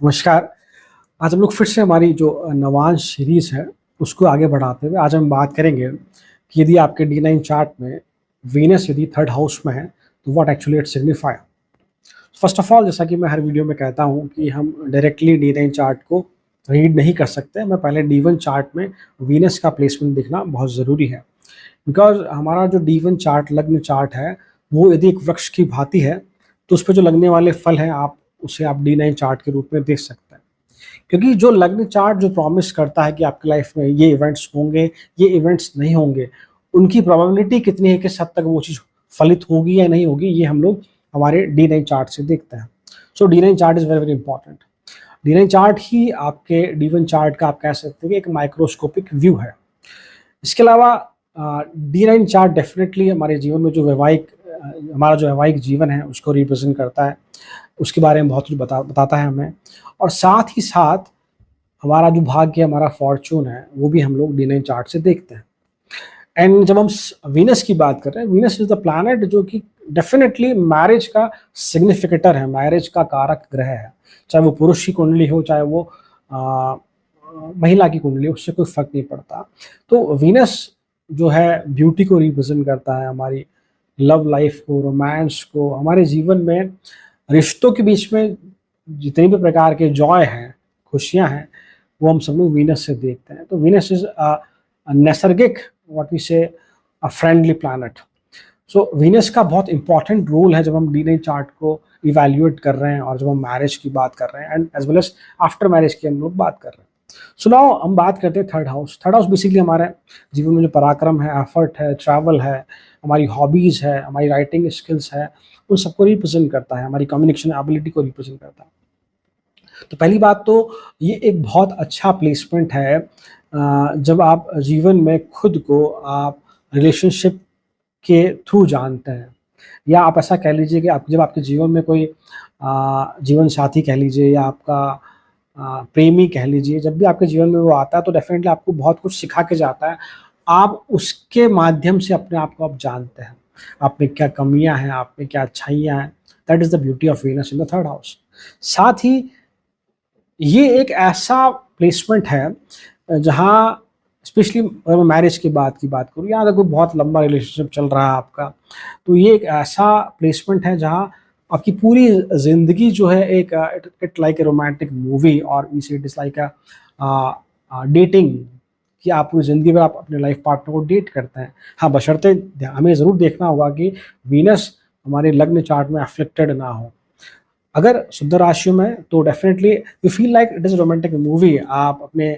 नमस्कार। आज हम लोग फिर से हमारी जो नवांश सीरीज़ है, उसको आगे बढ़ाते हुए आज हम बात करेंगे कि यदि आपके डी9 चार्ट में वीनस यदि थर्ड हाउस में है, तो what actually it signify. First of all, जैसा कि मैं हर वीडियो में कहता हूँ कि हम डायरेक्टली डी9 चार्ट को रीड नहीं कर सकते। मैं पहले डी1 चार्ट में वीनस का प्लेसमेंट देखना बहुत ज़रूरी है, बिकॉज़ हमारा जो डी1 चार्ट लग्न चार्ट है, वो यदि एक वृक्ष की भांति है, तो उस पे जो लगने वाले फल हैं, उसे आप डी9 चार्ट के रूप में देख सकते हैं। क्योंकि जो लग्न चार्ट जो प्रॉमिस करता है कि आपकी लाइफ में ये इवेंट्स होंगे, ये इवेंट्स नहीं होंगे, उनकी प्रोबेबिलिटी कितनी है, किस हद तक वो चीज़ फलित होगी या नहीं होगी, ये हम लोग हमारे डी9 चार्ट से देखते हैं। So D nine chart is very very important. D nine chart ही आपके डी1 चार्ट का आप कह सकते हैं कि एक माइक्रोस्कोपिक व्यू है। इसके अलावा डी9 चार्ट डेफिनेटली हमारे जीवन में जो हमारा जो वैवाहिक जीवन है उसको रिप्रेजेंट करता है, उसके बारे में बहुत कुछ बताता है हमें। और साथ ही साथ हमारा जो भाग्य, हमारा फॉर्चून है, वो भी हम लोग डी9 चार्ट से देखते हैं। एंड जब हम वीनस की बात कर रहे हैं, वीनस इज द प्लैनेट जो कि डेफिनेटली मैरिज का सिग्निफिकेटर है, मैरिज का कारक ग्रह है। चाहे वो पुरुष की कुंडली हो, चाहे वो महिला की कुंडली, उससे कोई फर्क नहीं पड़ता। तो वीनस जो है ब्यूटी को रिप्रेजेंट करता है, हमारी लव लाइफ को, रोमांस को, हमारे जीवन में रिश्तों के बीच में जितने भी प्रकार के जॉय हैं, खुशियां हैं, वो हम सब लोग वीनस से देखते हैं। तो वीनस इज नैसर्गिक, व्हाट वी से, a friendly planet. So Venus का बहुत इंपॉर्टेंट रोल है जब हम डी9 चार्ट को इवैल्यूएट कर रहे हैं और जब हम मैरिज की बात कर रहे हैं, and as well as after marriage की हम लोग बात कर रहे हैं। सो नाउ हम बात करते हैं third house. Third house basically हमारे जीवन में जो पराक्रम है, एफर्ट है, ट्रैवल है, हमारी हॉबीज़ है, हमारी राइटिंग स्किल्स है, उन सबको रिप्रेजेंट करता है, हमारी कम्युनिकेशन एबिलिटी को रिप्रेजेंट करता है। तो पहली बात तो ये एक बहुत अच्छा प्लेसमेंट है जब आप जीवन में खुद को आप रिलेशनशिप के थ्रू जानते हैं, या आप ऐसा कह लीजिए कि आप जब आपके जीवन में कोई जीवन साथी कह लीजिए, या आपका प्रेमी कह लीजिए, जब भी आपके जीवन में वो आता है तो डेफिनेटली आपको बहुत कुछ सिखा के जाता है। आप उसके माध्यम से अपने आप को आप जानते हैं, आप में क्या कमियां हैं, आप में क्या अच्छाइयाँ हैं। That is the beauty of Venus in the third house. साथ ही ये एक ऐसा प्लेसमेंट है जहाँ स्पेशली अगर मैं मैरिज की बात करूँ, या अगर कोई बहुत लंबा रिलेशनशिप चल रहा है आपका, तो ये एक ऐसा प्लेसमेंट है जहाँ आपकी पूरी ज़िंदगी जो है एक it like a romantic movie, और वी से it is like a dating, कि आप पूरी ज़िंदगी भर आप अपने लाइफ पार्टनर को डेट करते हैं। हाँ, बशर्ते हमें ज़रूर देखना होगा कि वीनस हमारे लग्न चार्ट में अफ्लिक्टेड ना हो। अगर शुद्ध राशियों में, तो definitely you feel like it is romantic movie. आप अपने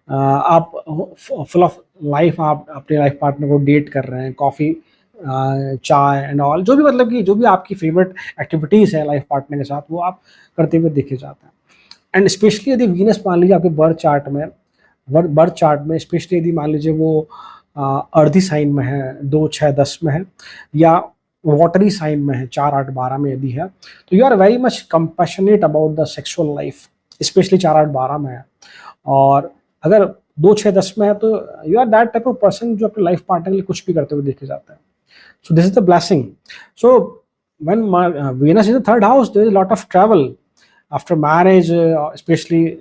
आप फुल ऑफ लाइफ, आप अपने लाइफ पार्टनर को डेट कर रहे हैं, कॉफ़ी, चाय एंड ऑल, जो भी मतलब कि जो भी आपकी फेवरेट एक्टिविटीज़ है लाइफ पार्टनर के साथ, वो आप करते हुए देखे जाते हैं। एंड स्पेशली यदि वीनस मान लीजिए आपके बर्थ चार्ट में स्पेशली यदि मान लीजिए वो अर्धी साइन में है, 2, 6, 10 में है, या वाटरी साइन में है, 4, 8, 12 में यदि है, तो you are very much compassionate about the sexual life, specially 4, 8, 12 में है। और अगर 2, 6, 10 में है, तो you are that type of person जो अपने लाइफ पार्टनर के लिए कुछ भी करते हुए देखे जाते हैं। So this is the blessing. So when Venus in the third house, there is a lot of travel after marriage, specially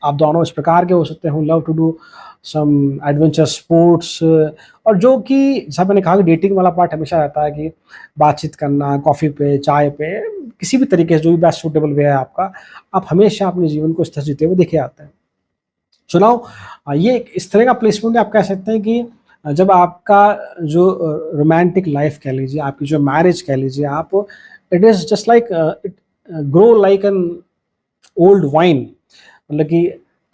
आप दोनों इस प्रकार के हो सकते हो, love to do some adventure sports, और जो कि जैसा मैंने कहा कि डेटिंग वाला पार्ट हमेशा रहता है कि बातचीत करना, कॉफ़ी पे, चाय पे, किसी भी तरीके से जो भी बेस्ट सूटेबल वे है आपका, आप हमेशा अपने जीवन को इस तरह जीते हुए देखे आते हैं। सो नाउ ये इस तरह का प्लेसमेंट आप कह सकते हैं कि जब आपका जो रोमांटिक लाइफ कह लीजिए, आपकी जो मैरिज कह लीजिए आप, it is just like it grow like an old wine. मतलब कि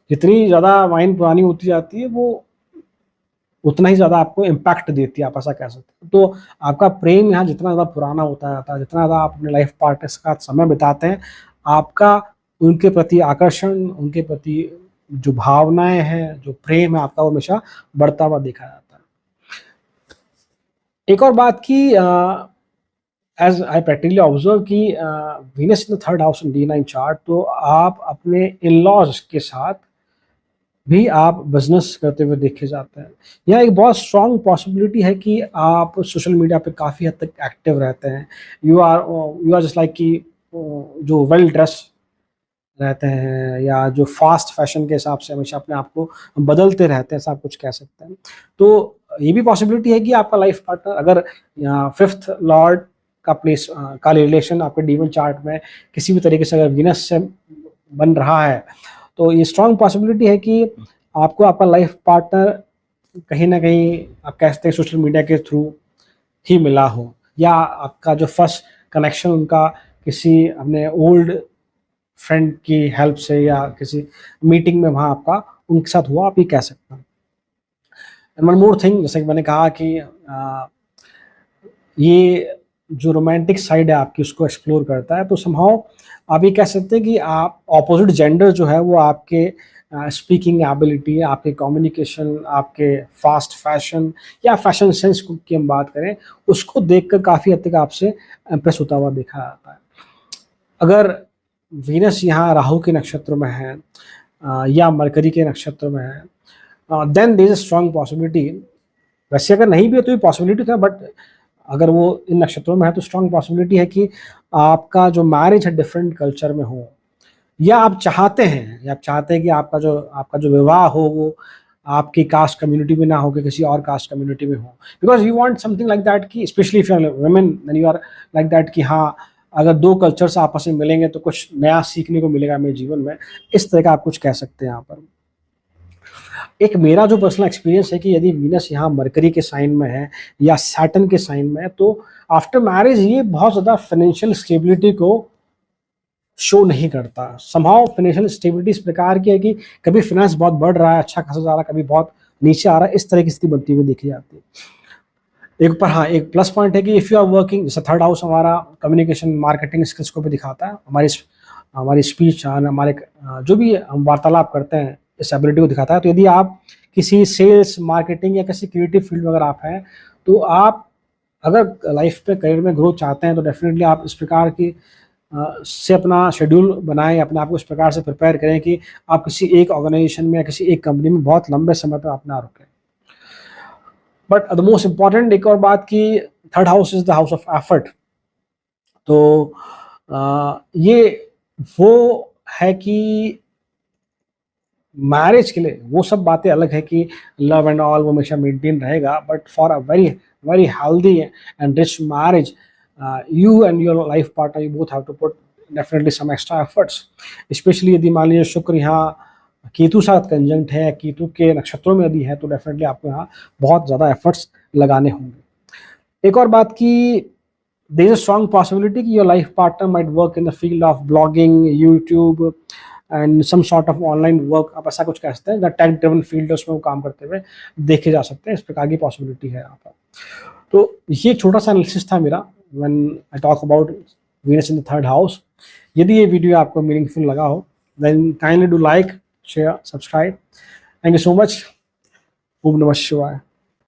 जितनी ज़्यादा वाइन पुरानी होती जाती है, वो उतना ही ज़्यादा आपको इम्पैक्ट देती है, आप ऐसा कह सकते हैं। तो आपका प्रेम यहाँ जितना ज़्यादा पुराना होता जाता है, जितना ज़्यादा आप अपने लाइफ पार्टनर के साथ समय बिताते हैं, आपका उनके प्रति आकर्षण, उनके प्रति जो भावनाएं हैं, जो प्रेम है आपका, वो हमेशा बढ़ता हुआ देखा जाता है। एक और बात की, एज आई प्रैक्टिकली ऑब्जर्व कि Venus in the third house in D nine chart, तो आप अपने इन लॉज के साथ भी आप बिजनेस करते हुए देखे जाते हैं। यह एक बहुत स्ट्रॉन्ग पॉसिबिलिटी है कि आप सोशल मीडिया पे काफ़ी हद तक एक्टिव रहते हैं। यू आर जस्ट लाइक कि जो वेल ड्रेस रहते हैं, या जो फास्ट फैशन के हिसाब से हमेशा अपने आप को बदलते रहते हैं, ऐसा आप कुछ कह सकते हैं। तो ये भी पॉसिबिलिटी है कि आपका लाइफ पार्टनर अगर फिफ्थ लॉर्ड का प्लेस का रिलेशन आपके डी1 चार्ट में किसी भी तरीके से अगर वीनस से बन रहा है, तो ये स्ट्रॉन्ग पॉसिबिलिटी है कि आपको आपका लाइफ पार्टनर कहीं ना कहीं आप कह सकते हैं सोशल मीडिया के थ्रू ही मिला हो, या आपका जो फर्स्ट कनेक्शन उनका किसी अपने ओल्ड फ्रेंड की हेल्प से या किसी मीटिंग में वहाँ आपका उनके साथ हुआ, आप ये कह सकते हैं। एंड वन मोर थिंग, जैसे कि मैंने कहा कि ये जो रोमांटिक साइड है आपकी उसको एक्सप्लोर करता है, तो समहाउ आप ये कह सकते हैं कि आप ऑपोजिट जेंडर जो है वो आपके स्पीकिंग एबिलिटी, आपके कम्युनिकेशन, आपके फास्ट फैशन या फैशन सेंस की हम बात करें, उसको देखकर काफ़ी हद तक आपसे इम्प्रेस होता हुआ देखा जाता है। अगर वीनस यहाँ राहु के नक्षत्र में है या मरकरी के नक्षत्र में है, then there is a strong possibility. वैसे अगर नहीं भी है तो ये पॉसिबिलिटी था, बट अगर वो इन नक्षत्रों में है तो स्ट्रांग पॉसिबिलिटी है कि आपका जो मैरिज है डिफरेंट कल्चर में हो, या आप चाहते हैं कि आपका जो विवाह हो वो आपकी कास्ट कम्युनिटी में ना हो, कि किसी और कास्ट कम्युनिटी में हो, because you want something like that कि specially if you are women then you are like that कि हाँ, अगर दो कल्चर्स आपस में मिलेंगे तो कुछ नया सीखने को मिलेगा मेरे जीवन में, इस तरह का आप कुछ कह सकते हैं यहाँ पर। एक मेरा जो पर्सनल एक्सपीरियंस है कि यदि वीनस यहाँ मरकरी के साइन में है या सैटर्न के साइन में है, तो आफ्टर मैरिज ये बहुत ज़्यादा फाइनेंशियल स्टेबिलिटी को शो नहीं करता। समहाउ फाइनेंशियल स्टेबिलिटी इस प्रकार की है कि कभी फाइनेंस बहुत बढ़ रहा है, अच्छा खासा जा रहा है, कभी बहुत नीचे आ रहा है, इस तरह की स्थिति बनती हुई देखी जाती है। एक पर हाँ, एक प्लस पॉइंट है कि इफ़ यू आर वर्किंग, जैसे थर्ड हाउस हमारा कम्युनिकेशन मार्केटिंग स्किल्स को भी दिखाता है, हमारी स्पीच, हमारे जो भी हम वार्तालाप करते हैं इस एबिलिटी को दिखाता है। तो यदि आप किसी सेल्स, मार्केटिंग या किसी क्रिएटिव फील्ड में अगर आप हैं, तो आप अगर लाइफ पे करियर में ग्रोथ चाहते हैं तो डेफिनेटली आप इस प्रकार की से अपना शेड्यूल बनाएं, अपने आप को इस प्रकार से प्रिपेयर करें कि आप किसी एक ऑर्गेनाइजेशन में या किसी एक कंपनी में बहुत लंबे समय तक आप ना रुकें। बट द मोस्ट इम्पॉर्टेंट एक और बात कि third house is the house of effort. तो ये वो है कि मैरिज के लिए वो सब बातें अलग है कि लव एंड ऑल वो हमेशा मेंटेन रहेगा, but for a very very healthy and rich marriage, you and your life partner, you both have to put definitely some extra efforts, specially यदि मान लीजिए शुक्र यहाँ केतु साथ कंजंक्ट है, केतु के नक्षत्रों में यदि है, तो डेफिनेटली आपको यहाँ बहुत ज़्यादा एफर्ट्स लगाने होंगे। एक और बात कि there is a strong possibility कि your life partner might work in the field of blogging, YouTube and some sort of online work, आप ऐसा कुछ कह सकते हैं, टेक ड्रिवन फील्ड है उसमें वो काम करते हुए देखे जा सकते हैं, इस प्रकार की पॉसिबिलिटी है यहाँ पर। तो ये छोटा सा एनालिसिस था मेरा when I talk about Venus in the third house। यदि ये वीडियो आपको मीनिंगफुल लगा हो, then kindly do like, share, subscribe। Thank you so much। ओम नमः शिवाय।